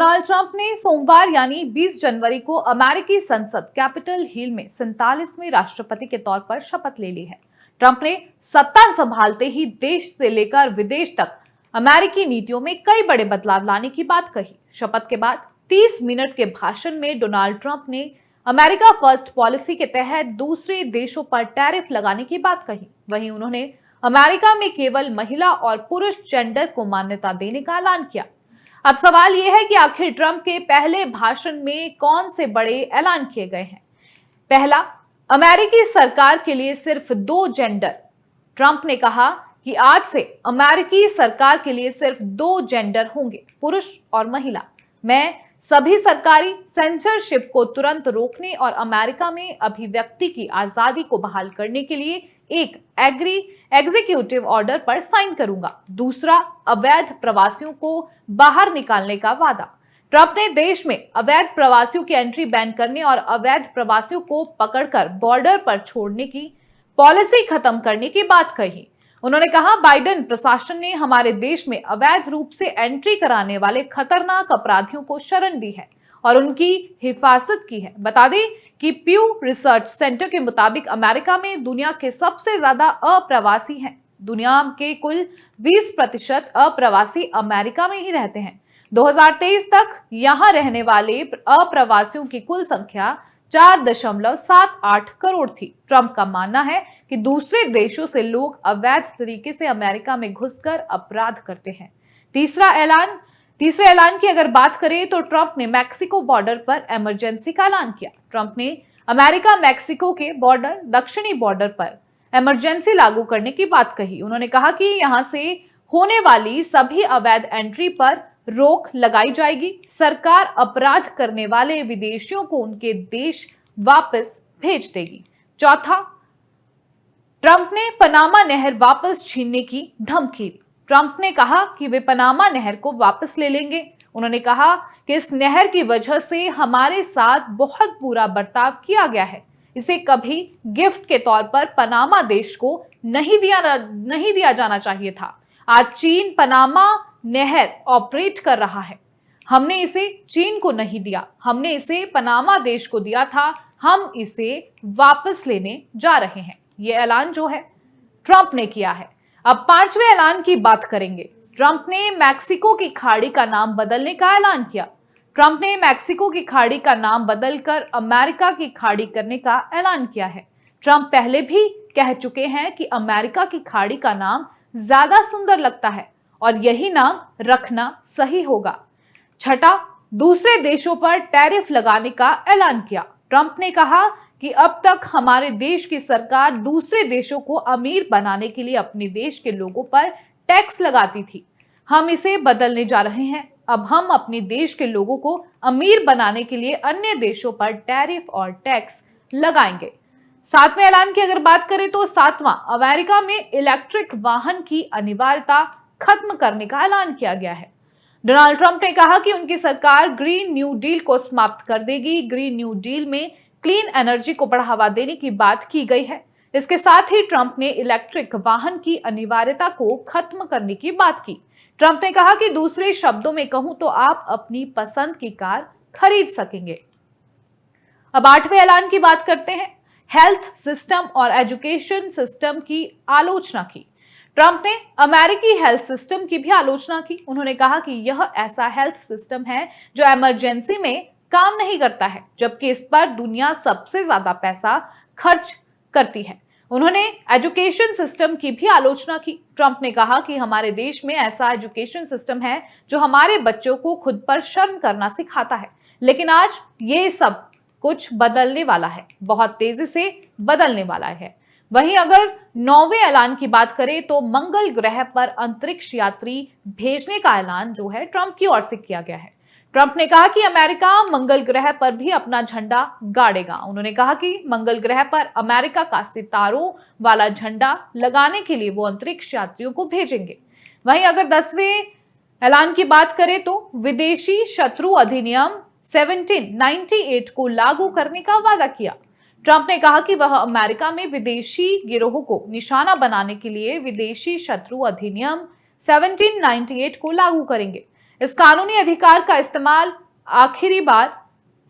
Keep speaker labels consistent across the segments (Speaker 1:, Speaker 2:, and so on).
Speaker 1: Donald Trump ने सोमवार यानी 20 जनवरी को अमेरिकी संसद कैपिटल हिल में 47वें राष्ट्रपति के तौर पर शपथ ले ली है। ट्रंप ने सत्ता संभालते ही देश से लेकर विदेश तक अमेरिकी नीतियों में कई बड़े बदलाव लाने की बात कही। शपथ के बाद 30 मिनट के भाषण में डोनाल्ड ट्रंप ने अमेरिका फर्स्ट पॉलिसी के तहत दूसरे देशों पर टैरिफ लगाने की बात कही। वहीं उन्होंने अमेरिका में केवल महिला और पुरुष जेंडर को मान्यता देने का ऐलान किया। अब सवाल यह है कि आखिर ट्रंप के पहले भाषण में कौन से बड़े ऐलान किए गए हैं। पहला, अमेरिकी सरकार के लिए सिर्फ 2 जेंडर। ट्रंप ने कहा कि आज से अमेरिकी सरकार के लिए सिर्फ 2 जेंडर होंगे, पुरुष और महिला। मैं सभी सरकारी सेंसरशिप को तुरंत रोकने और अमेरिका में अभिव्यक्ति की आजादी को बहाल करने के लिए एक एग्जीक्यूटिव ऑर्डर पर साइन करूंगा। दूसरा, अवैध प्रवासियों को बाहर निकालने का वादा। ट्रंप ने देश में अवैध प्रवासियों की एंट्री बैन करने और अवैध प्रवासियों को पकड़कर बॉर्डर पर छोड़ने की पॉलिसी खत्म करने की बात कही। उन्होंने कहा, बाइडेन प्रशासन ने हमारे देश में अवैध रूप से एंट्री कराने वाले खतरनाक अपराधियों को शरण दी है और उनकी हिफाजत की है। बता दें कि प्यू रिसर्च सेंटर के मुताबिक अमेरिका में दुनिया के सबसे ज्यादा अप्रवासी हैं। दुनिया के कुल 20% अप्रवासी अमेरिका में ही रहते हैं। 2023 तक यहां रहने वाले अप्रवासियों की कुल संख्या 4.78 करोड़ थी। ट्रंप का मानना है कि दूसरे देशों से लोग अवैध तरीके से अमेरिका में घुसकर अपराध करते हैं। तीसरे ऐलान की अगर बात करें तो ट्रंप ने मैक्सिको बॉर्डर पर इमरजेंसी का ऐलान किया। ट्रंप ने अमेरिका मैक्सिको के दक्षिणी बॉर्डर पर इमरजेंसी लागू करने की बात कही। उन्होंने कहा कि यहां से होने वाली सभी अवैध एंट्री पर रोक लगाई जाएगी। सरकार अपराध करने वाले विदेशियों को उनके देश वापस भेज देगी। चौथा, ट्रंप ने पनामा नहर वापस छीनने की धमकी दी। ट्रंप ने कहा कि वे पनामा नहर को वापस ले लेंगे। उन्होंने कहा कि इस नहर की वजह से हमारे साथ बहुत बुरा बर्ताव किया गया है। इसे कभी गिफ्ट के तौर पर पनामा देश को नहीं दिया जाना चाहिए था। आज चीन पनामा नहर ऑपरेट कर रहा है। हमने इसे चीन को नहीं दिया, हमने इसे पनामा देश को दिया था। हम इसे वापस लेने जा रहे हैं। यह ऐलान जो है ट्रंप ने किया है। अब 5वें ऐलान की बात करेंगे। ट्रंप ने मैक्सिको की खाड़ी का नाम बदलने का ऐलान किया। ट्रंप ने मैक्सिको की खाड़ी का नाम बदलकर अमेरिका की खाड़ी करने का ऐलान किया है। ट्रंप पहले भी कह चुके हैं कि अमेरिका की खाड़ी का नाम ज्यादा सुंदर लगता है और यही नाम रखना सही होगा। छठा, दूसरे देशों पर टैरिफ लगाने का ऐलान किया। ट्रंप ने कहा कि अब तक हमारे देश की सरकार दूसरे देशों को अमीर बनाने के लिए अपने देश के लोगों पर टैक्स लगाती थी। हम इसे बदलने जा रहे हैं। अब हम अपने देश के लोगों को अमीर बनाने के लिए अन्य देशों पर टैरिफ और टैक्स लगाएंगे। 7वें ऐलान की अगर बात करें तो 7वां, अमेरिका में इलेक्ट्रिक वाहन की अनिवार्यता खत्म करने का ऐलान किया गया है। डोनाल्ड ट्रंप ने कहा कि उनकी सरकार ग्रीन न्यू डील को समाप्त कर देगी। ग्रीन न्यू डील में क्लीन एनर्जी को बढ़ावा देने की बात की गई है। इसके साथ ही ट्रंप ने इलेक्ट्रिक वाहन की अनिवार्यता को खत्म करने की बात की। ट्रंप ने कहा कि दूसरे शब्दों में कहूं तो आप अपनी पसंद की कार खरीद सकेंगे। अब 8वें ऐलान की बात करते हैं। हेल्थ सिस्टम और एजुकेशन सिस्टम की आलोचना की। ट्रंप ने अमेरिकी हेल्थ सिस्टम की भी आलोचना की। उन्होंने कहा कि यह ऐसा हेल्थ सिस्टम है जो इमरजेंसी में काम नहीं करता है, जबकि इस पर दुनिया सबसे ज्यादा पैसा खर्च करती है। उन्होंने एजुकेशन सिस्टम की भी आलोचना की। ट्रंप ने कहा कि हमारे देश में ऐसा एजुकेशन सिस्टम है जो हमारे बच्चों को खुद पर शर्म करना सिखाता है, लेकिन आज ये सब कुछ बदलने वाला है, बहुत तेजी से बदलने वाला है। वहीं अगर 9वें ऐलान की बात करें तो मंगल ग्रह पर अंतरिक्ष यात्री भेजने का ऐलान जो है ट्रंप की ओर से किया गया है। ट्रंप ने कहा कि अमेरिका मंगल ग्रह पर भी अपना झंडा गाड़ेगा। उन्होंने कहा कि मंगल ग्रह पर अमेरिका का सितारों वाला झंडा लगाने के लिए वो अंतरिक्ष यात्रियों को भेजेंगे। वहीं अगर 10वें ऐलान की बात करें तो विदेशी शत्रु अधिनियम 1798 को लागू करने का वादा किया। ट्रंप ने कहा कि वह अमेरिका में विदेशी गिरोहों को निशाना बनाने के लिए विदेशी शत्रु अधिनियम 1798 को लागू करेंगे। इस कानूनी अधिकार का इस्तेमाल आखिरी बार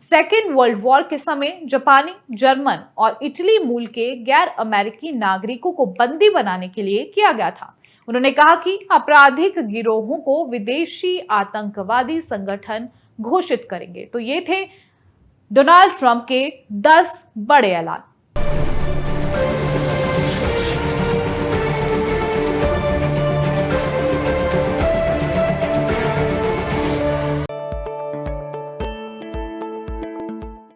Speaker 1: सेकेंड वर्ल्ड वॉर के समय जापानी, जर्मन और इटली मूल के गैर अमेरिकी नागरिकों को बंदी बनाने के लिए किया गया था। उन्होंने कहा कि आपराधिक गिरोहों को विदेशी आतंकवादी संगठन घोषित करेंगे। तो ये थे डोनाल्ड ट्रंप के 10 बड़े ऐलान।